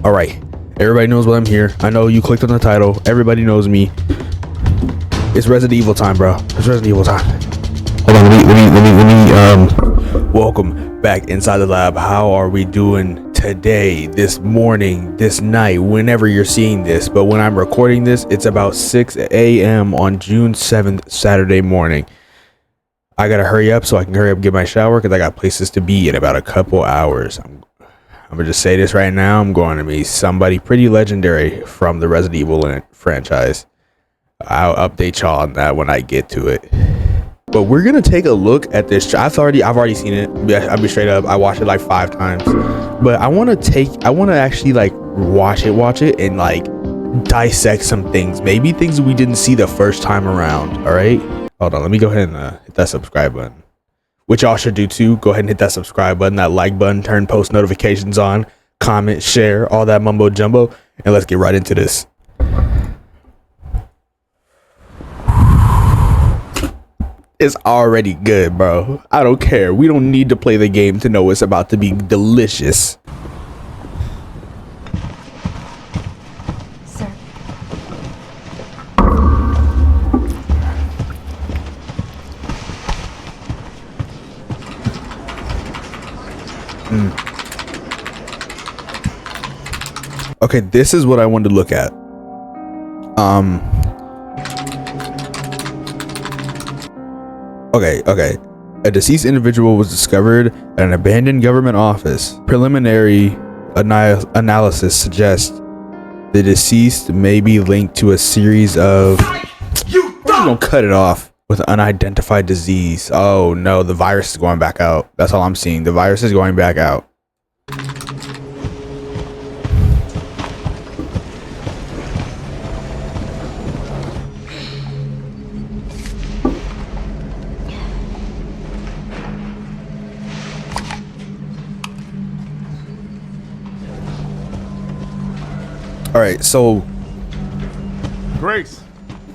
All right. Everybody knows why I'm here. I know you clicked on the title. Everybody knows me. It's Resident Evil time, bro. It's Resident Evil time. Hold on. Let me. Welcome back inside the lab. How are we doing today, this morning, this night, whenever you're seeing this? But when I'm recording this, it's about 6 a.m. on June 7th, Saturday morning. I gotta hurry up so I can hurry up and get my shower because I got places to be in about a couple hours. I'm gonna just say this right now. I'm going to be somebody pretty legendary from the Resident Evil franchise. I'll update y'all on that when I get to it. But we're gonna take a look at this. I've already seen it. I'll be straight up. I watched it like 5 times. But I want to actually like watch it and like dissect some things. Maybe things we didn't see the first time around. All right. Hold on. Let me go ahead and hit that subscribe button, which y'all should do too. Go ahead and hit that subscribe button, that like button, turn post notifications on, comment, share, all that mumbo jumbo, and let's get right into this. It's already good, bro. I don't care. We don't need to play the game to know it's about to be delicious. Sir. Okay, this is what I wanted to look at. Okay. A deceased individual was discovered at an abandoned government office. Preliminary analysis suggests the deceased may be linked to a series of... We're gonna cut it off with unidentified disease. Oh no, the virus is going back out. That's all I'm seeing. The virus is going back out. All right, so Grace.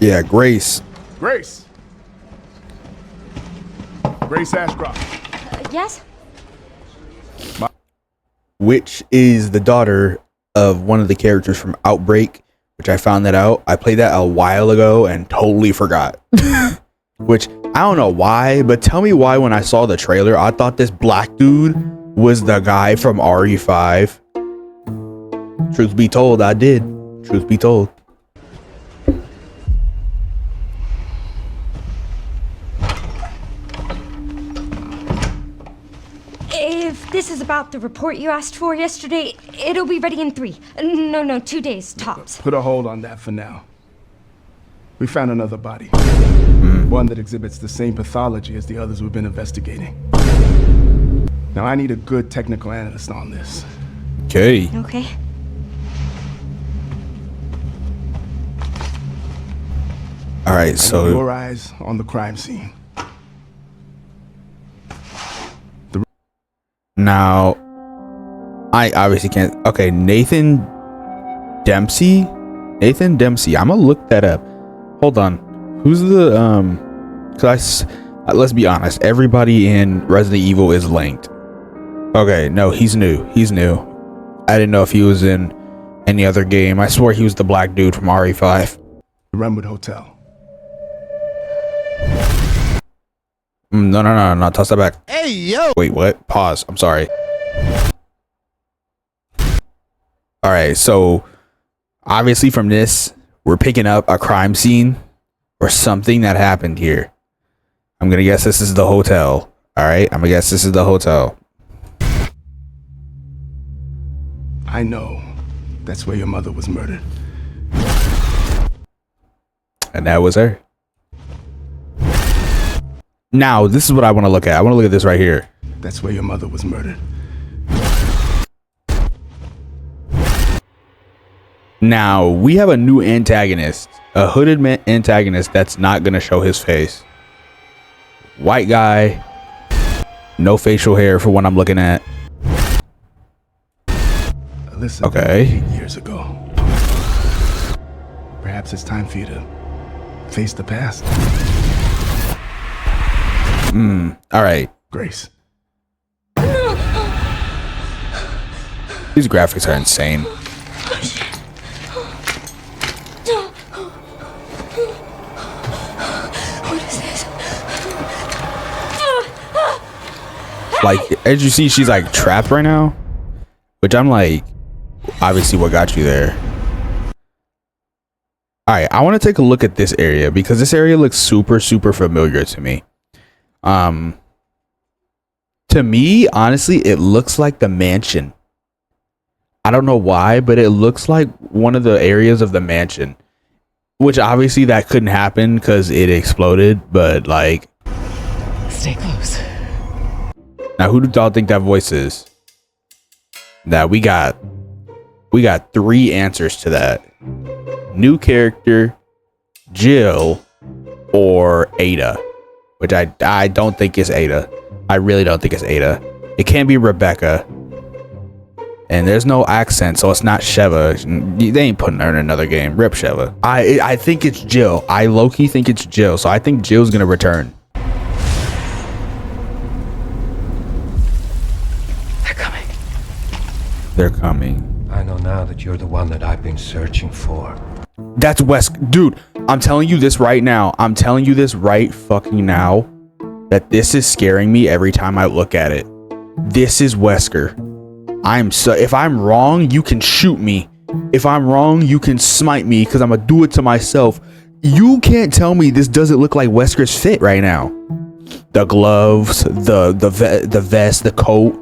Yeah, Grace. Grace Ashcroft. Yes? Which is the daughter of one of the characters from Outbreak, which I found that out. I played that a while ago and totally forgot. Which I don't know why, but tell me why when I saw the trailer, I thought this black dude was the guy from RE5. Truth be told, I did. Truth be told. If this is about the report you asked for yesterday, it'll be ready in 3. No, 2 days, tops. Put a hold on that for now. We found another body. One that exhibits the same pathology as the others we've been investigating. Now I need a good technical analyst on this. Okay. Okay. All right, so your eyes on the crime scene. Now, I obviously can't. Okay, Nathan Dempsey. I'm gonna look that up. Hold on. Who's the Cause let's be honest. Everybody in Resident Evil is linked. Okay, no, he's new. I didn't know if he was in any other game. I swore he was the black dude from RE5. The Renwood Hotel. No. Toss that back. Hey, yo. Wait, what? Pause. I'm sorry. All right, so obviously from this, we're picking up a crime scene or something that happened here. I'm gonna guess this is the hotel. All right, I'm gonna guess this is the hotel. I know. That's where your mother was murdered. And that was her. Now, this is what I want to look at. I want to look at this right here. That's where your mother was murdered. Now, we have a new antagonist. A hooded antagonist that's not going to show his face. White guy. No facial hair for what I'm looking at. Alyssa, okay. 8 years ago. Perhaps it's time for you to face the past. All right. Grace, These graphics are insane. What is this? Like, as you see, she's like trapped right now, which I'm like, obviously what got you there. All right, I want to take a look at this area because this area looks super familiar to me. To me, honestly, it looks like the mansion. I don't know why, but it looks like one of the areas of the mansion, which obviously that couldn't happen because it exploded, but like, Stay close. now who do y'all think that voice is? Now we got 3 answers to that. New character, Jill, or Ada, which I don't think is Ada. I really don't think it's Ada. It can't be Rebecca. And there's no accent, so it's not Sheva. They ain't putting her in another game. Rip Sheva. I think it's Jill. I low-key think it's Jill, so I think Jill's gonna return. They're coming. They're coming. I know now that you're the one that I've been searching for. That's Wesker. Dude, I'm telling you this right now. I'm telling you this right fucking now. That this is scaring me every time I look at it. This is Wesker. If I'm wrong, you can shoot me. If I'm wrong, you can smite me because I'm gonna do it to myself. You can't tell me this doesn't look like Wesker's fit right now. The gloves, the vest, the coat.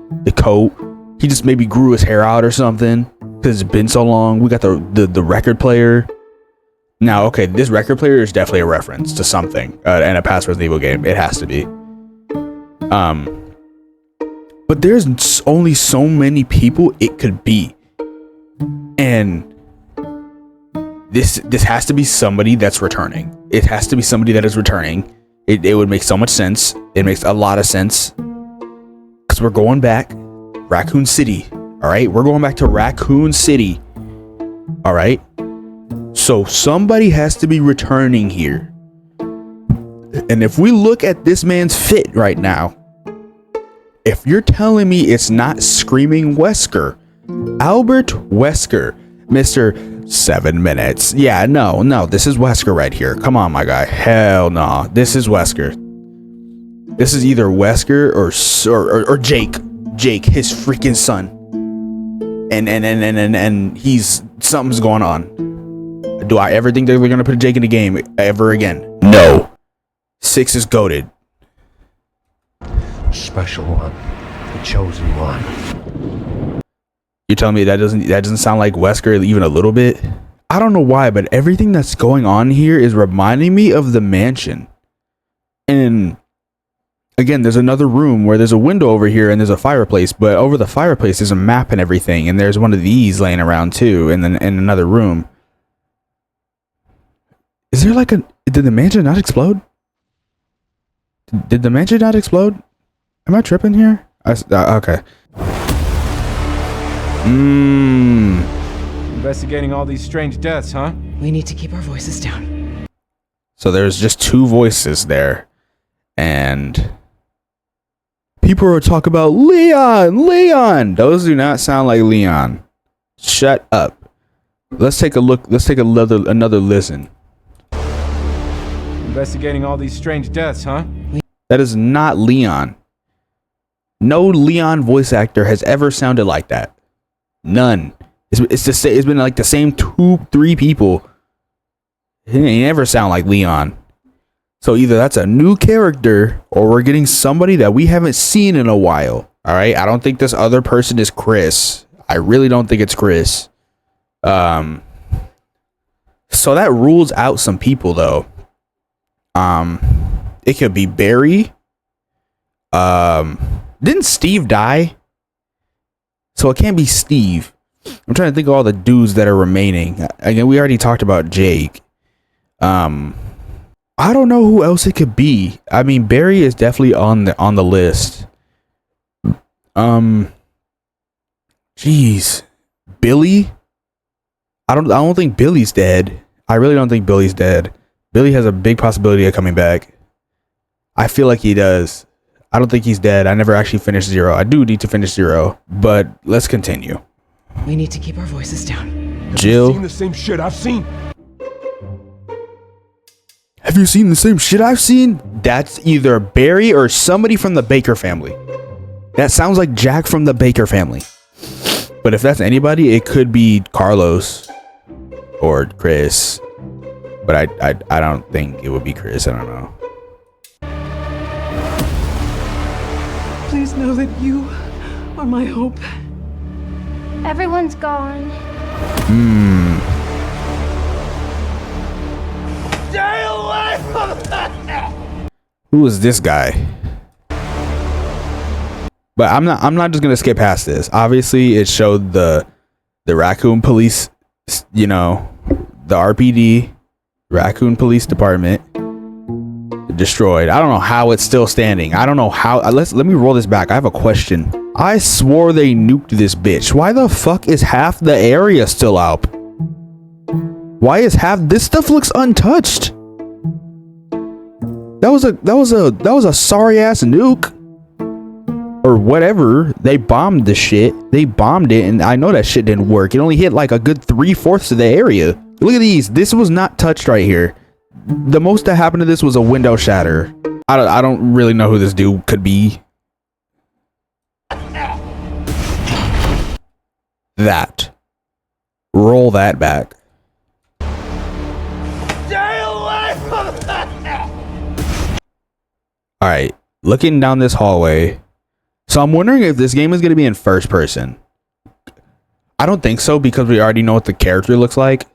He just maybe grew his hair out or something because it's been so long. We got the record player. Now, okay, this record player is definitely a reference to something in a past Resident Evil game. It has to be. But there's only so many people it could be, and this has to be somebody that's returning. It has to be somebody that is returning. It would make so much sense. It makes a lot of sense because we're going back, Raccoon City. All right, we're going back to Raccoon City. All right, so somebody has to be returning here, and if we look at this man's fit right now. If you're telling me it's not screaming Wesker, Albert Wesker, Mr. 7 minutes. Yeah, no, this is Wesker right here. Come on, my guy. Hell no. This is Wesker. This is either Wesker or Jake. Jake, his freaking son. And he's something's going on. Do I ever think that we're gonna put Jake in the game ever again? No. 6 is goated. Special one. The chosen one. You're telling me that doesn't sound like Wesker even a little bit? I don't know why, but everything that's going on here is reminding me of the mansion. And again, there's another room where there's a window over here and there's a fireplace, but over the fireplace there's a map and everything, and there's one of these laying around too, and then in another room. Is there like did the mansion not explode? Did the mansion not explode? Am I tripping here? Okay. Investigating all these strange deaths, huh? We need to keep our voices down. So there's just 2 voices there. And people are talking about Leon. Those do not sound like Leon. Shut up. Let's take a look. Let's take another listen. Investigating all these strange deaths, huh? That is not Leon. No Leon voice actor has ever sounded like that. None. It's been like the same 2-3 people. They never sound like Leon. So either that's a new character or we're getting somebody that we haven't seen in a while. All right. I don't think this other person is Chris. I really don't think it's Chris. So that rules out some people though. It could be Barry. Didn't Steve die? So it can't be Steve. I'm trying to think of all the dudes that are remaining. Again, we already talked about Jake. I don't know who else it could be. I mean, Barry is definitely on the list. Jeez. Billy? I don't think Billy's dead. I really don't think Billy's dead. Billy has a big possibility of coming back. I feel like he does. I don't think he's dead. I never actually finished 0. I do need to finish 0, but let's continue. We need to keep our voices down. Jill. Seen the same shit I've seen. Have you seen the same shit I've seen? That's either Barry or somebody from the Baker family. That sounds like Jack from the Baker family. But if that's anybody, it could be Carlos or Chris. But I don't think it would be Chris. I don't know. Please know that you are my hope. Everyone's gone. Who is this guy? But I'm not just gonna skip past this. Obviously, it showed the Raccoon Police, you know, the RPD, Raccoon Police Department, destroyed. I don't know how it's still standing. I don't know how. Let me roll this back. I have a question. I swore they nuked this bitch. Why the fuck is half the area still out? Why is half this stuff looks untouched? That was a sorry ass nuke. Or whatever. They bombed the shit. They bombed it, and I know that shit didn't work. It only hit like a good 3/4 of the area. Look at these. This was not touched right here. The most that happened to this was a window shatter. I don't really know who this dude could be. That. Roll that back. Alright. Looking down this hallway. So I'm wondering if this game is going to be in first person. I don't think so, because we already know what the character looks like.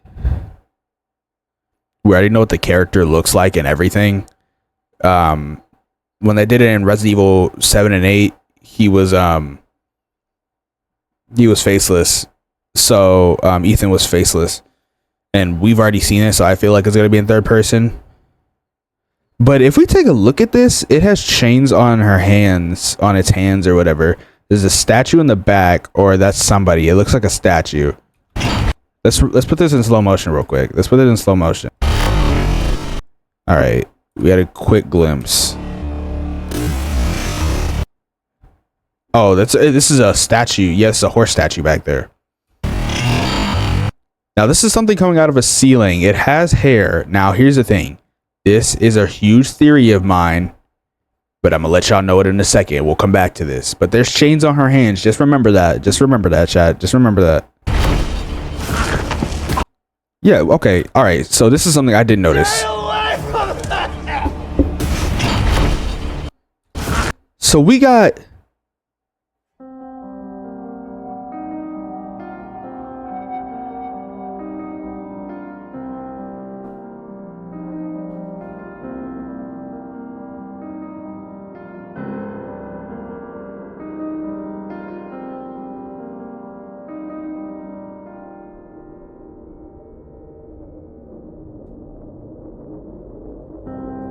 We already know what the character looks like and everything. When they did it in Resident Evil 7 and 8, he was faceless. So Ethan was faceless. And we've already seen it, so I feel like it's going to be in third person. But if we take a look at this, it has chains on her hands, on its hands or whatever. There's a statue in the back, or that's somebody. It looks like a statue. Let's put this in slow motion real quick. Let's put it in slow motion. All right, we had a quick glimpse. Oh, this is a statue. Yes, a horse statue back there. Now this is something coming out of a ceiling. It has hair. Now here's the thing. This is a huge theory of mine, but I'm gonna let y'all know it in a second. We'll come back to this. But there's chains on her hands. Just remember that. Just remember that, chat. Just remember that. Yeah, okay. All right. So this is something I didn't notice. So we got...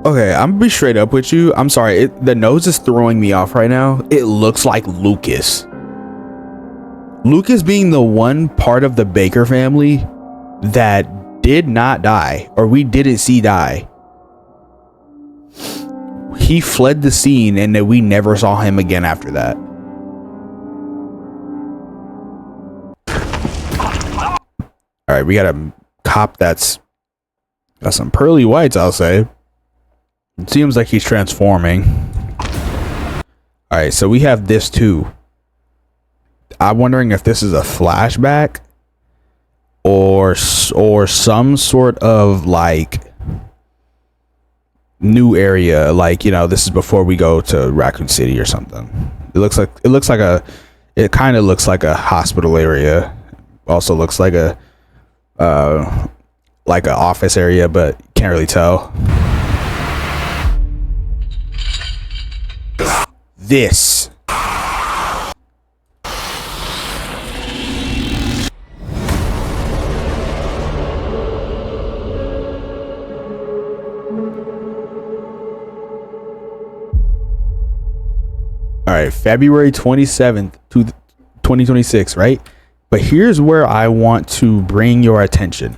Okay, I'm gonna be straight up with you. I'm sorry. The nose is throwing me off right now. It looks like Lucas. Lucas being the one part of the Baker family that did not die, or we didn't see die. He fled the scene, and then we never saw him again after that. All right, we got a cop that's got some pearly whites, I'll say. It seems like he's transforming. All right, so we have this too. I'm wondering if this is a flashback or some sort of like new area, like, you know, this is before we go to Raccoon City or something. It kind of looks like a hospital area. Also looks like a office area, but can't really tell. This. All right, February 27th, 2026, right? But here's where I want to bring your attention.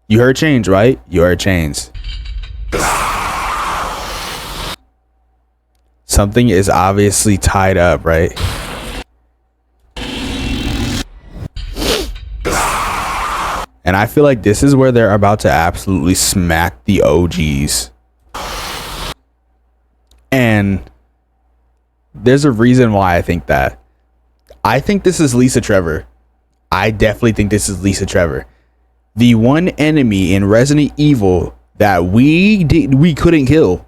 You heard chains, right? You heard chains. Something is obviously tied up, right? And I feel like this is where they're about to absolutely smack the OGs. And there's a reason why I think that. I think this is Lisa Trevor. I definitely think this is Lisa Trevor. The one enemy in Resident Evil that we couldn't kill.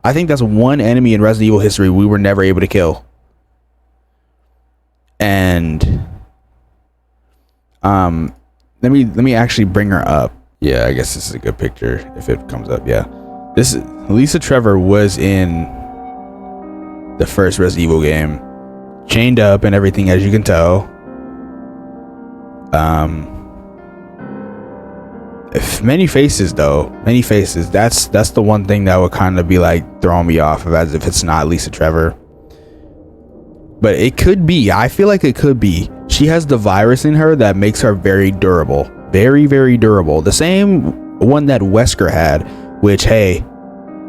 I think that's one enemy in Resident Evil history we were never able to kill. And let me actually bring her up. Yeah, I guess this is a good picture if it comes up. Yeah. This is Lisa Trevor was in the first Resident Evil game. Chained up and everything, as you can tell. Many faces though, many faces. That's the one thing that would kind of be like throwing me off of, as if it's not Lisa Trevor. But it could be. I feel like it could be. She has the virus in her that makes her very durable, very, very durable. The same one that Wesker had, which, hey,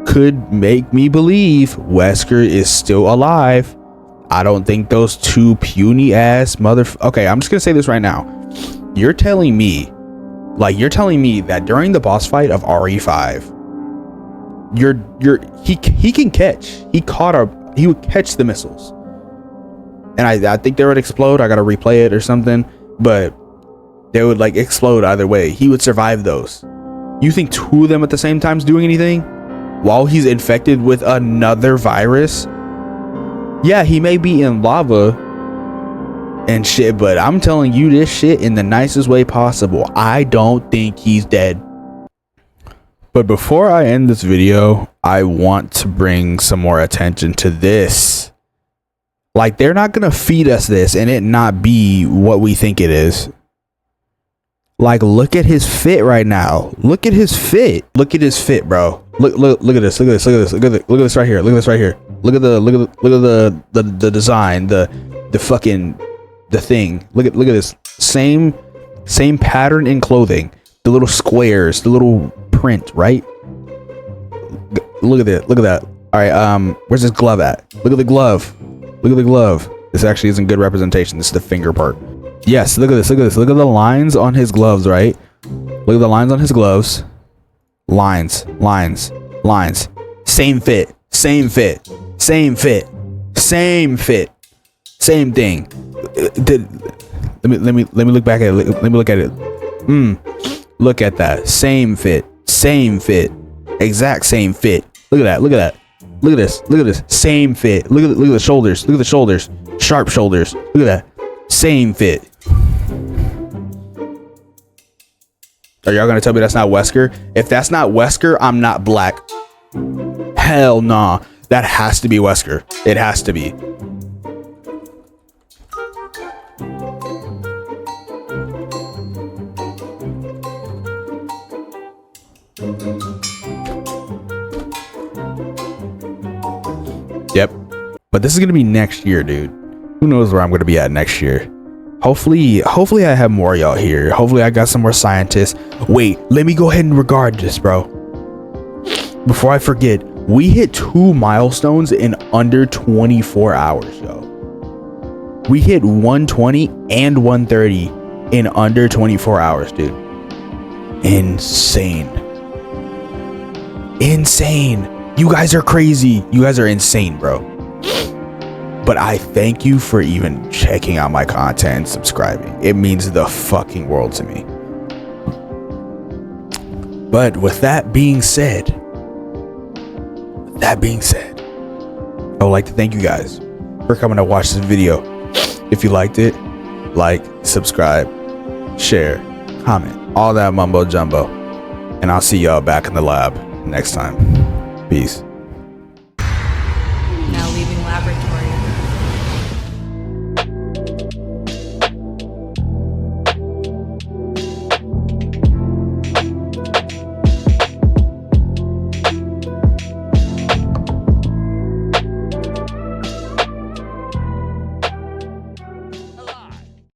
could make me believe Wesker is still alive. I don't think those two puny ass okay, I'm just gonna say this right now. You're telling me that during the boss fight of RE5, he can catch. He would catch the missiles. And I think they would explode. I gotta replay it or something, but they would like explode either way. He would survive those. You think two of them at the same time is doing anything while he's infected with another virus? Yeah, he may be in lava and shit, but I'm telling you this shit in the nicest way possible. I don't think he's dead. But before I end this video, I want to bring some more attention to this. Like, they're not gonna feed us this and it not be what we think it is. Like, look at his fit right now. Look at his fit. Look at his fit, bro. Look at this. Look at this. Look at this. Look at this right here. Look at this right here. Look at the design, the fucking thing. Look at this. Same pattern in clothing. The little squares, the little print, right? Look at that. Look at that. All right, where's this glove at? Look at the glove. Look at the glove. This actually isn't good representation. This is the finger part. Yes, look at this. Look at this. Look at the lines on his gloves, right? Look at the lines on his gloves. Lines. Same fit. Same fit. Same fit. Same fit. Same thing. Let me look back at it. Let me look at it. Look at that. Same fit. Same fit. Exact same fit. Look at that. Look at that. Look at this. Look at this. Same fit. Look at the shoulders. Look at the shoulders. Sharp shoulders. Look at that. Same fit. Are y'all gonna tell me that's not Wesker? If that's not Wesker, I'm not black. Hell nah. That has to be Wesker. It has to be. Yep. But this is gonna be next year, dude. Who knows where I'm gonna be at next year? Hopefully I have more of y'all here. Hopefully I got some more scientists. Wait, let me go ahead and regard this, bro. Before I forget, we hit 2 milestones in under 24 hours, yo. We hit 120 and 130 in under 24 hours, dude. Insane. Insane. You guys are crazy. You guys are insane, bro. But I thank you for even checking out my content and subscribing. It means the fucking world to me. But with that being said, I would like to thank you guys for coming to watch this video. If you liked it, like, subscribe, share, comment, all that mumbo jumbo. And I'll see y'all back in the lab next time. Peace.